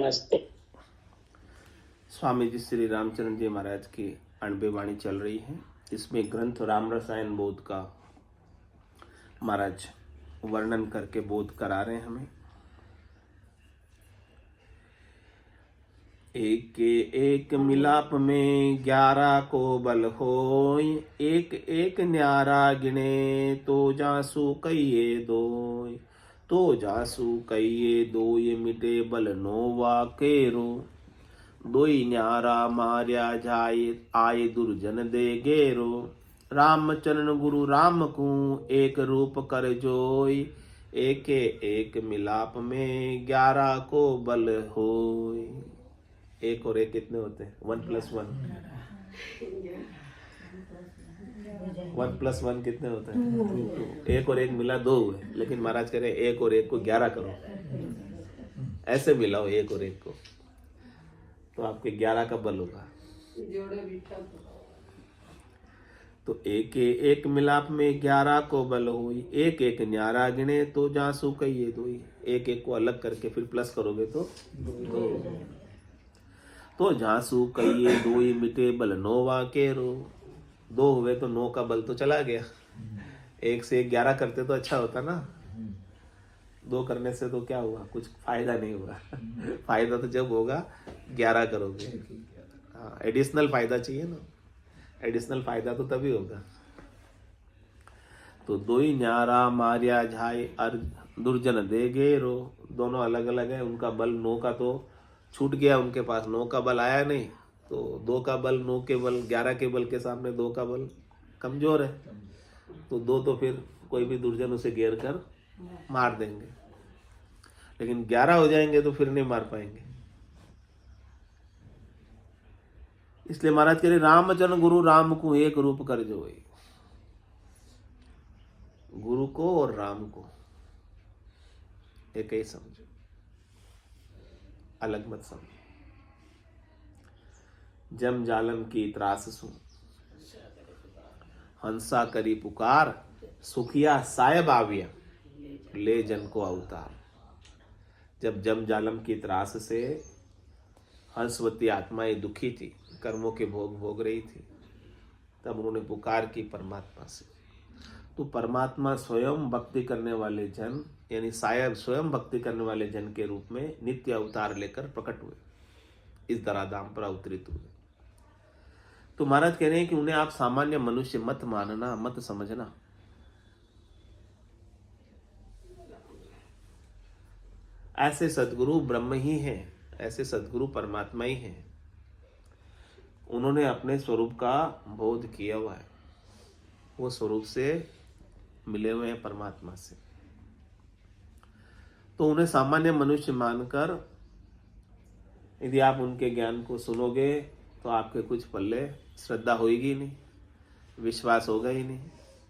नमस्ते। स्वामी जी श्री रामचंद्र जी महाराज की अणबे वाणी चल रही है। इसमें ग्रंथ राम रसायन बोध का महाराज वर्णन करके बोध करा रहे हैं हमें। एक एक मिलाप में 11 को बल होय, एक एक न्यारा गिने तो जासु कहिए दोय, तो जासु कहिए दोय मिटे बल नोवा केरो, दोई न्यारा मार्या जाए आए दुर्जन दे गेरो, रामचरण गुरु राम को एक रूप कर जोय, एक एक मिलाप में 11 को बल होय। एक और एक कितने होते हैं? 1 + 1 1 + 1 कितने होते हैं? एक और एक मिला 2 हुए, लेकिन महाराज कह रहे हैं एक और एक को 11 करो, ऐसे मिलाओ एक और एक को तो आपके 11 का बल होगा। तो एक एक मिलाप में 11 को बल हुई, एक एक न्यारा गिने तो जासु कहिए दोई। एक एक को अलग करके फिर प्लस करोगे तो 2। तो जासु कहिए दोई मिटे बल नोवा केरो, 2 हुए तो 9 का बल तो चला गया। 1 से 11 करते तो अच्छा होता ना। 2 करने से तो क्या हुआ? कुछ फायदा नहीं हुआ। फायदा तो जब होगा 11 करोगे। हाँ, एडिशनल फायदा चाहिए ना। एडिशनल फायदा तो तभी होगा। तो दोई न्यारा मारिया झाई अर दुर्जन दे गेरो, दोनों अलग अलग है। उनका बल 9 का तो छूट गया, उनके पास 9 का बल आया नहीं, तो 2 का बल 9 के बल 11 के बल के सामने 2 का बल कमजोर है। तो 2 तो फिर कोई भी दुर्जन उसे घेर कर मार देंगे, लेकिन 11 हो जाएंगे तो फिर नहीं मार पाएंगे। इसलिए महाराज कह रहे रामचरण गुरु राम को एक रूप कर जोए। गुरु को और राम को एक ही समझो, अलग मत समझो। जम जालम की त्रास सु हंसा करी पुकार, सुखिया साहेब आविया ले जन को अवतार। जब जम जालम की त्रास से हंसवती आत्माएं दुखी थी, कर्मों के भोग भोग रही थी, तब उन्होंने पुकार की परमात्मा से। तो परमात्मा स्वयं भक्ति करने वाले जन, यानी साहेब स्वयं भक्ति करने वाले जन के रूप में नित्य अवतार लेकर प्रकट हुए, इस धराधाम पर अवतरित हुए। तो महाराज कह रहे हैं कि उन्हें आप सामान्य मनुष्य मत मानना, मत समझना। ऐसे सद्गुरु ब्रह्म ही हैं, ऐसे सद्गुरु परमात्मा ही हैं। उन्होंने अपने स्वरूप का बोध किया हुआ है, वो स्वरूप से मिले हुए हैं परमात्मा से। तो उन्हें सामान्य मनुष्य मानकर यदि आप उनके ज्ञान को सुनोगे तो आपके कुछ पल्ले श्रद्धा होगी नहीं, विश्वास होगा ही नहीं,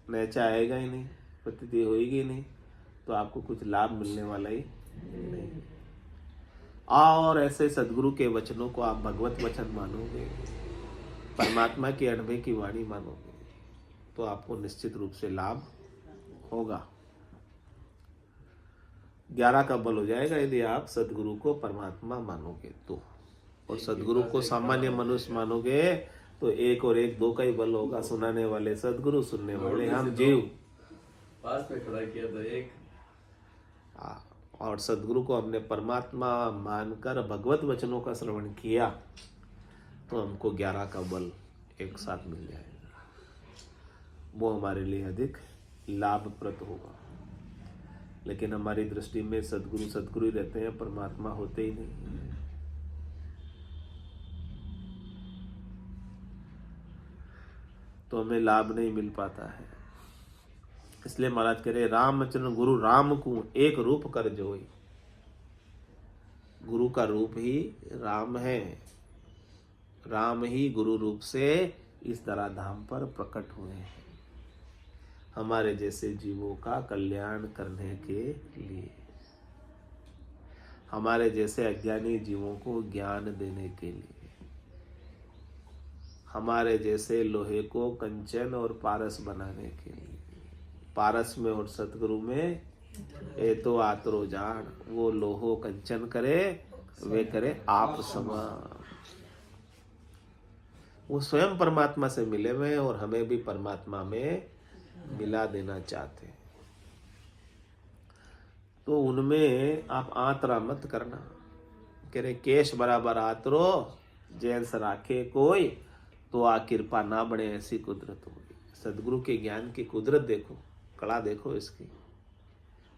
नैचा आएगा ही नहीं, प्रतीति होगी नहीं, तो आपको कुछ लाभ मिलने वाला ही नहीं। और ऐसे सद्गुरु के वचनों को आप भगवत वचन मानोगे, परमात्मा की अणबे की वाणी मानोगे, तो आपको निश्चित रूप से लाभ होगा। 11 का बल हो जाएगा यदि आप सद्गुरु को परमात्मा मानोगे तो। और सद्गुरु को सामान्य मनुष्य मानोगे तो 1 और 1 2 का ही बल होगा। सुनाने वाले सद्गुरु, सुनने वाले हम जीव। पास में खड़ा किया तो 1। और सद्गुरु को हमने परमात्मा मानकर भगवत वचनों का श्रवण किया तो हमको 11 का बल एक साथ मिल जाएगा। वो हमारे लिए अधिक लाभप्रद होगा। लेकिन हमारी दृष्टि में सद्गुरु सद्गुरु ही रहते हैं, परमात्मा होते ही नहीं। तो हमें लाभ नहीं मिल पाता है। इसलिए महाराज कह रहे रामचरण गुरु राम को एक रूप कर जोई। गुरु का रूप ही राम है, राम ही गुरु रूप से इस धराधाम पर प्रकट हुए हैं, हमारे जैसे जीवों का कल्याण करने के लिए, हमारे जैसे अज्ञानी जीवों को ज्ञान देने के लिए, हमारे जैसे लोहे को कंचन और पारस बनाने के लिए। पारस में और सतगुरु में ए तो आतरो जान, वो लोहो कंचन करे, वे करे आप समान। वो स्वयं परमात्मा से मिले हुए हैं और हमें भी परमात्मा में मिला देना चाहते हैं। तो उनमें आप आतरा मत करना। कह रहे केश बराबर आतरो जैस राखे कोई, तो आ कृपा ना बने ऐसी कुदरत होगी। सदगुरु के ज्ञान की कुदरत देखो, कला देखो, इसकी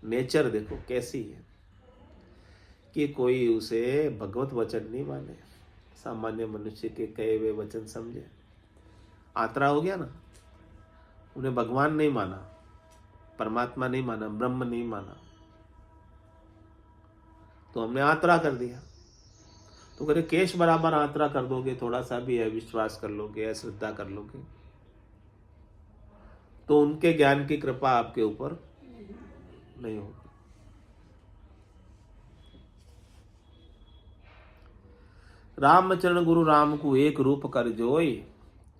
नेचर देखो कैसी है कि कोई उसे भगवत वचन नहीं माने, सामान्य मनुष्य के कहे हुए वचन समझे। आतरा हो गया ना, उन्हें भगवान नहीं माना, परमात्मा नहीं माना, ब्रह्म नहीं माना, तो हमने आतरा कर दिया। तो करे केश बराबर आतरा कर दोगे, थोड़ा सा भी अविश्वास कर लोगे, अश्रद्धा कर लोगे, तो उनके ज्ञान की कृपा आपके ऊपर नहीं होगी। रामचरण गुरु राम को एक रूप कर जोई,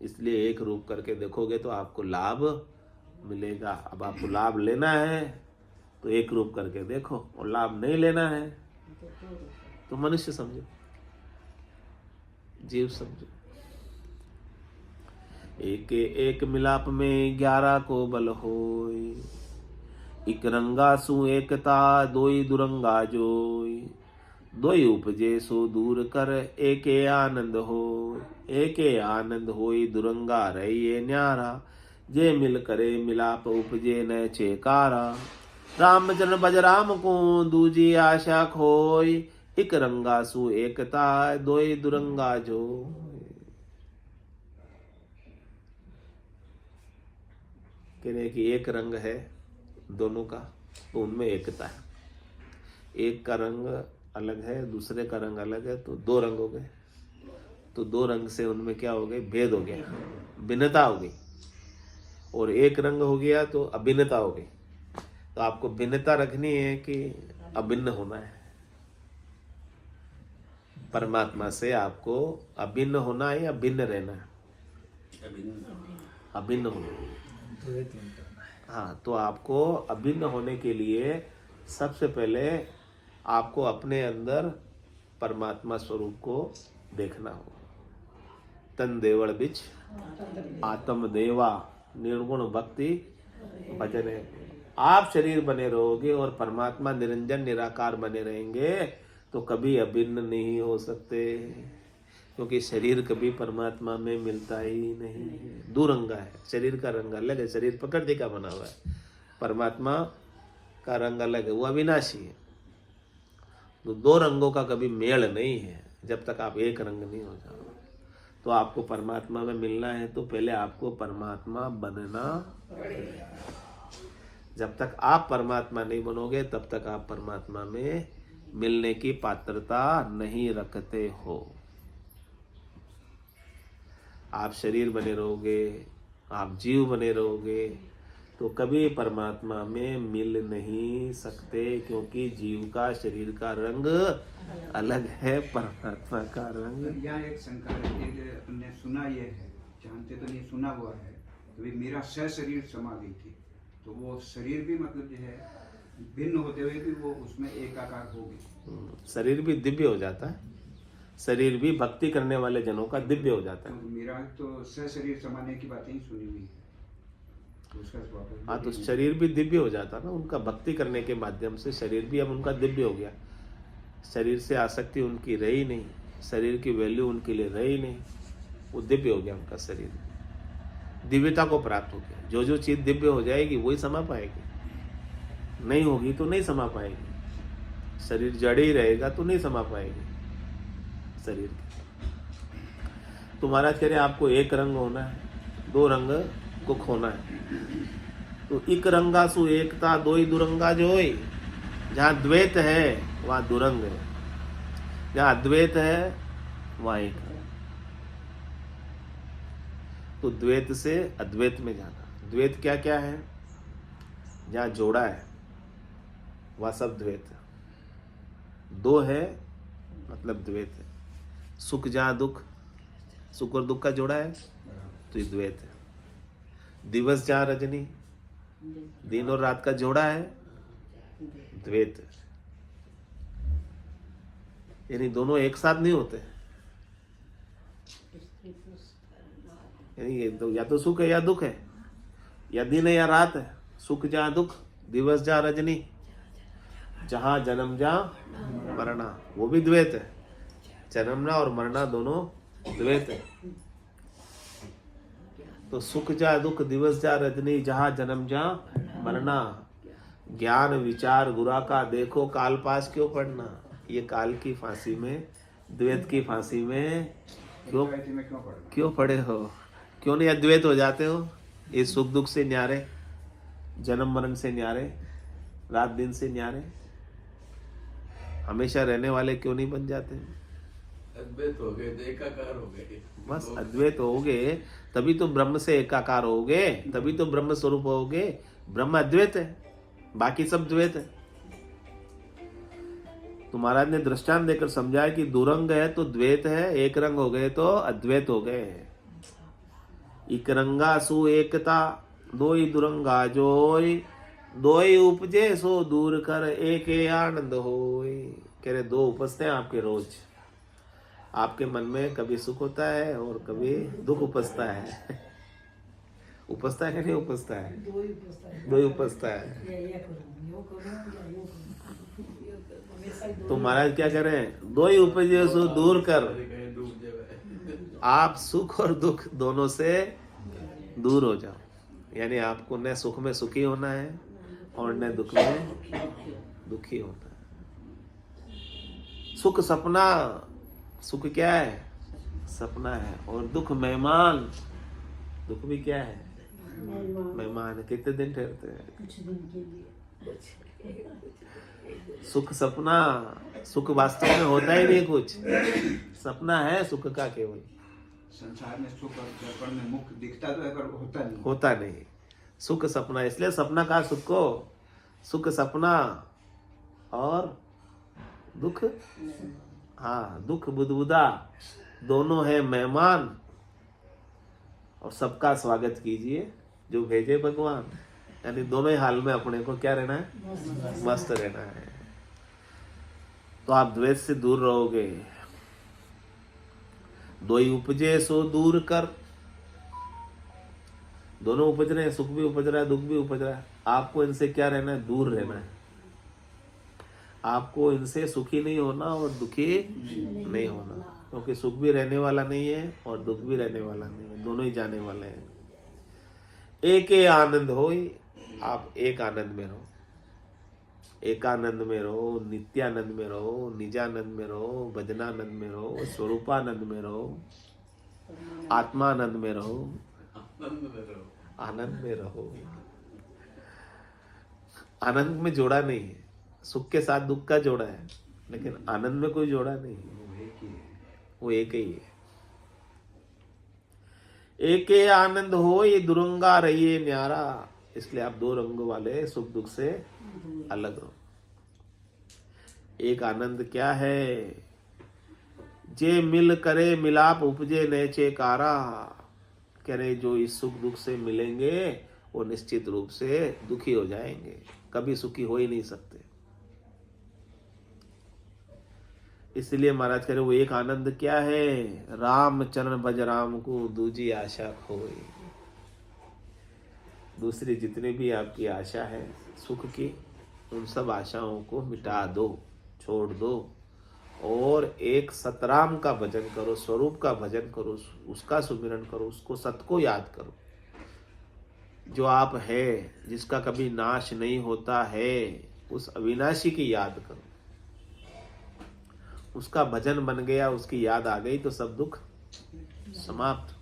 इसलिए एक रूप करके देखोगे तो आपको लाभ मिलेगा। अब आपको लाभ लेना है तो एक रूप करके देखो, और लाभ नहीं लेना है तो मनुष्य समझो, जीव समझो। एक एक मिलाप में 11 को बल होय, इक रंगा सु एकता दोई दुरंगा जोई, दोई उपजे सो दूर कर एके आनंद होय, एके आनंद होई दुरंगा रहिए न्यारा, जे मिल करे मिलाप उपजे न चेकारा, रामचरण बज राम को दूजी आशा खोय, इक रंगा सु एकता दोई दुरंगा जो। कह रहे कि एक रंग है दोनों का, तो उनमें एकता है। एक का रंग अलग है, दूसरे का रंग अलग है, तो दो रंग हो गए। तो दो रंग से उनमें क्या हो गए, भेद हो गया, भिन्नता हो गई। और एक रंग हो गया तो अभिन्नता हो गई। तो आपको भिन्नता रखनी है कि अभिन्न होना है। परमात्मा से आपको अभिन्न होना है या भिन्न रहना है? अभिन्न होना है। हाँ, तो आपको अभिन्न होने के लिए सबसे पहले आपको अपने अंदर परमात्मा स्वरूप को देखना हो। तन देवल बिच आत्म देवा निर्गुण भक्ति भजन है। आप शरीर बने रहोगे और परमात्मा निरंजन निराकार बने रहेंगे तो कभी अभिन्न नहीं हो सकते, क्योंकि शरीर कभी परमात्मा में मिलता ही नहीं। दो रंगा है, शरीर का रंग अलग है, शरीर प्रकृति का बना हुआ है, परमात्मा का रंग अलग है, वो अविनाशी है। तो दो रंगों का कभी मेल नहीं है जब तक आप एक रंग नहीं हो जाओ। तो आपको परमात्मा में मिलना है तो पहले आपको परमात्मा बनना पड़ेगा। जब तक आप परमात्मा नहीं बनोगे तब तक आप परमात्मा में मिलने की पात्रता नहीं रखते हो। आप शरीर बने रहोगे, आप जीव बने रहोगे तो कभी परमात्मा में मिल नहीं सकते, क्योंकि जीव का शरीर का रंग अलग है, परमात्मा का रंग। यहाँ एक शंका है, हमने सुना ये है, जानते तो नहीं, सुना हुआ है, तो मेरा सह शरीर समा गई थी, तो वो शरीर भी मतलब जो है भिन्न होते हुए भी वो उसमें एकाकार होगी। शरीर भी दिव्य हो जाता है, शरीर भी भक्ति करने वाले जनों का दिव्य हो जाता है। तो मेरा तो सह शरीर समाने की बातें ही सुनी हुई है। हाँ, तो शरीर भी दिव्य हो जाता ना उनका, भक्ति करने के माध्यम से शरीर भी अब उनका दिव्य हो गया। शरीर से आसक्ति उनकी रही नहीं, शरीर की वैल्यू उनके लिए रही नहीं, वो दिव्य हो गया उनका शरीर, दिव्यता को प्राप्त हो गया। जो जो चीज दिव्य हो जाएगी वही समा पाएगी, नहीं होगी तो नहीं समा पाएगी। शरीर जड़ ही रहेगा तो नहीं समा पाएगी शरीर। तो महाराज कह रहे आपको एक रंग होना है, दो रंग को खोना है। तो इक रंगा सु एकता दोई दुरंगा जोई। जहाँ द्वैत है वहाँ दुरंग है, जहाँ अद्वैत है वहाँ एक है। तो द्वैत से अद्वैत में जाना। द्वैत क्या क्या है? जहाँ जोड़ा है वह सब द्वैत है। दो है मतलब द्वैत है। सुख जहाँ दुख, सुख और दुख का जोड़ा है तो ये द्वैत है। दिवस जहाँ रजनी, दिन और रात का जोड़ा है, द्वैत है। यानी दोनों एक साथ नहीं होते। यानी ये तो या तो सुख है या दुख है, या दिन है या रात है। सुख जहाँ दुख, दिवस जहाँ रजनी, जहाँ जन्म जहाँ मरना, वो भी द्वैत है। जन्मना और मरना दोनों द्वैत है। तो सुख जा दुख, दिवस जा रजनी, जहाँ जन्म जहाँ मरना। ज्ञान विचार गुरा का देखो, काल पास क्यों पढ़ना। ये काल की फांसी में, द्वैत की फांसी में द्वैत में क्यों पढ़ना? क्यों पड़े हो? क्यों नहीं अद्वैत हो जाते हो? ये सुख दुख से न्यारे, जन्म मरण से न्यारे, रात दिन से न्यारे, हमेशा रहने वाले क्यों नहीं बन जाते? अद्वैत हो गए तो एकाकार हो गए। बस अद्वैत होगे तभी तो ब्रह्म से एकाकार होगे, तभी तो ब्रह्म स्वरूप होगे। ब्रह्म अद्वैत है, बाकी सब द्वैत है। तो महाराज ने दृष्टांत देकर समझाया कि दुरंग है तो द्वैत है, एक रंग हो गए तो अद्वैत हो गए। इक रंगा सु एकता, दोई दुरंगा जोय, दोई उपजे सो दूर कर, एक आनंद होय। कह रहे दो उपजते हैं आपके रोज। आपके मन में कभी सुख होता है और कभी दुख उपजता है। उपजता है कि नहीं उपजता है? दो ही उपजता है। तो महाराज क्या कह रहे हैं? दो ही उपजे सो दूर कर। कहीं डूब जाए। आप सुख और दुख दोनों से दूर हो जाओ। यानी आपको न सुख में सुखी होना है और न दुख में दुखी होना है। सुख सपना, सुख क्या है? सपना है। और दुख मेहमान, दुख भी क्या है? मेहमान है। कितने दिन ठहरते हैं? कुछ दिन के लिए। सुख सपना, सुख वास्तव में होता ही नहीं कुछ, सपना है सुख का केवल। संसार में सुख और दर्पण में मुख दिखता तो है पर होता नहीं। होता नहीं, सुख सपना। इसलिए सपना कहा सुख को। सुख सपना और दुख, हाँ दुख बुदबुदा, दोनों है मेहमान। और सबका स्वागत कीजिए जो भेजे भगवान। यानी दोनों ही हाल में अपने को क्या रहना है? मस्त रहना है। तो आप द्वैत से दूर रहोगे। दो ही उपजे सो दूर कर। दोनों उपज रहे हैं, सुख भी उपज रहा है, दुख भी उपज रहा है। आपको इनसे क्या रहना है? दूर रहना है। आपको इनसे सुखी नहीं होना और दुखी नहीं होना, क्योंकि सुख भी रहने वाला नहीं है और दुख भी रहने वाला नहीं है, दोनों ही जाने वाले हैं। एक आनंद होई, आप एक आनंद में रहो। एकानंद में रहो, नित्यानंद में रहो, निजानंद में रहो, भजनानंद में रहो, स्वरूपानंद में रहो, आत्मानंद में रहो, आनंद में रहो। आनंद में रहो। आनंद में जोड़ा नहीं है, सुख के साथ दुख का जोड़ा है, लेकिन आनंद में कोई जोड़ा नहीं है। वो एक ही है। वो एक ही है। एक आनंद हो ये दुरंगा रहिए न्यारा। इसलिए आप दो रंगों वाले सुख दुख से अलग रहो। एक आनंद क्या है? जे मिल करे मिलाप उपजे नैचे कारा। कह रहे जो इस सुख दुख से मिलेंगे वो निश्चित रूप से दुखी हो जाएंगे, कभी सुखी हो ही नहीं सकते। इसलिए महाराज कह रहे वो एक आनंद क्या है? राम चरण भज राम को दूजी आशा खोए। दूसरी जितनी भी आपकी आशा है सुख की, उन सब आशाओं को मिटा दो, छोड़ दो, और एक सतराम का भजन करो, स्वरूप का भजन करो, उसका सुमिरन करो, उसको सत को याद करो। जो आप है, जिसका कभी नाश नहीं होता है, उस अविनाशी की याद करो। उसका भजन बन गया, उसकी याद आ गई तो सब दुख समाप्त।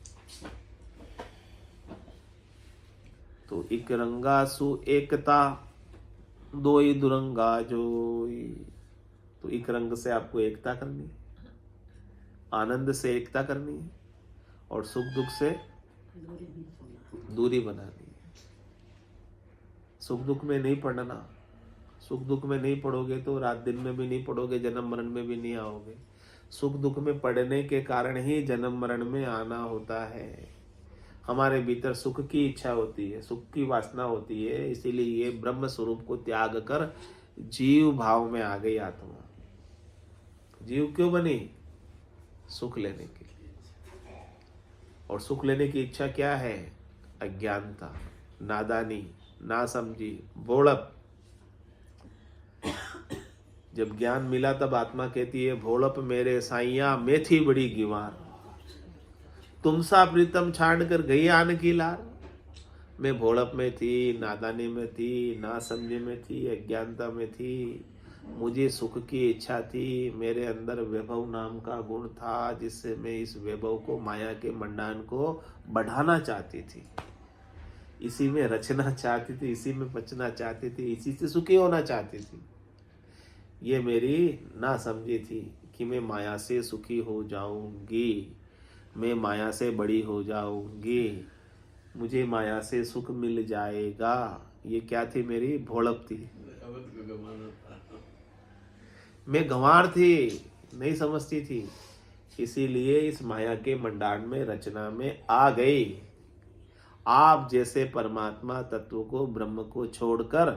तो एक रंगा सु एकता, दो ही दुरंगा जोई। तो एक रंग से आपको एकता करनी है, आनंद से एकता करनी है, और सुख दुख से दूरी बनानी है। सुख दुख में नहीं पड़ना। सुख दुख में नहीं पढ़ोगे तो रात दिन में भी नहीं पढ़ोगे, जन्म मरण में भी नहीं आओगे। सुख दुख में पढ़ने के कारण ही जन्म मरण में आना होता है। हमारे भीतर सुख की इच्छा होती है, सुख की वासना होती है, इसीलिए ये ब्रह्म स्वरूप को त्याग कर जीव भाव में आ गई आत्मा। जीव क्यों बनी? सुख लेने के लिए। और सुख लेने की इच्छा क्या है? अज्ञानता, नादानी, नासमझी, भोड़प। जब ज्ञान मिला तब आत्मा कहती है, भोड़प मेरे साइया मैं थी बड़ी गिवार, तुमसा प्रीतम छाड़ कर गई आन की लार। मैं भोड़प में थी, नादानी में थी, नासमझी में थी, अज्ञानता में थी। मुझे सुख की इच्छा थी। मेरे अंदर वैभव नाम का गुण था, जिससे मैं इस वैभव को, माया के मंडान को बढ़ाना चाहती थी, इसी में रचना चाहती थी, इसी में बचना चाहती थी, इसी से सुखी होना चाहती थी। ये मेरी ना समझी थी कि मैं माया से सुखी हो जाऊंगी, मैं माया से बड़ी हो जाऊंगी, मुझे माया से सुख मिल जाएगा। ये क्या थी? मेरी भोड़प थी। अवध को गवाना था। मैं गंवार थी, नहीं समझती थी, इसीलिए इस माया के मंडान में, रचना में आ गई। आप जैसे परमात्मा तत्व को, ब्रह्म को छोड़कर,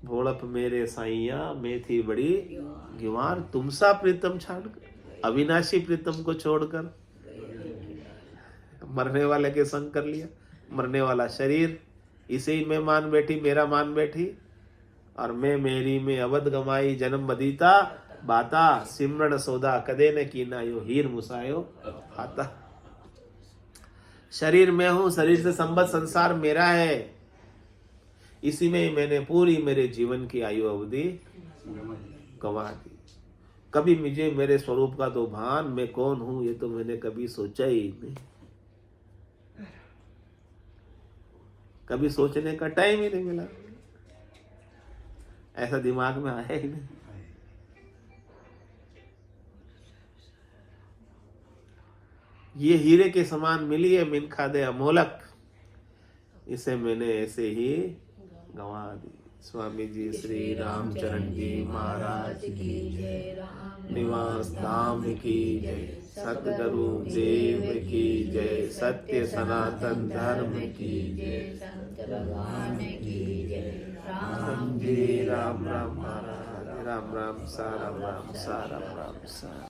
भोड़प मेरे साइया मैं थी बड़ी गिवार, तुमसा प्रीतम छाड़कर, अविनाशी प्रीतम को छोड़कर मरने वाले के संग कर लिया। मरने वाला शरीर इसे मैं मान बैठी, मेरा मान बैठी, और मैं मेरी में अवध गमाई, जन्म बदीता बाता, सिमरण सौदा कदे न कीना, यो हीर मुसायो आता। शरीर मैं हूं, शरीर से संबद्ध संसार मेरा है, इसी में मैंने पूरी मेरे जीवन की आयु अवधि गंवा दी। कभी मुझे मेरे स्वरूप का तो भान, मैं कौन हूं ये तो मैंने कभी सोचा ही नहीं, कभी सोचने का टाइम ही नहीं मिला, ऐसा दिमाग में आया ही नहीं। ये हीरे के समान मिली है मिनखा दे अमोलक, इसे मैंने ऐसे ही गंवा दी। स्वामी जी श्री रामचरण जी महाराज की जय, निवास धाम की जय, सतगुरु देव की जय, सत्य सनातन धर्म की जय, संत भगवान की जय। राम जी राम राम महाराज, राम राम सा, राम राम सा, राम राम सा।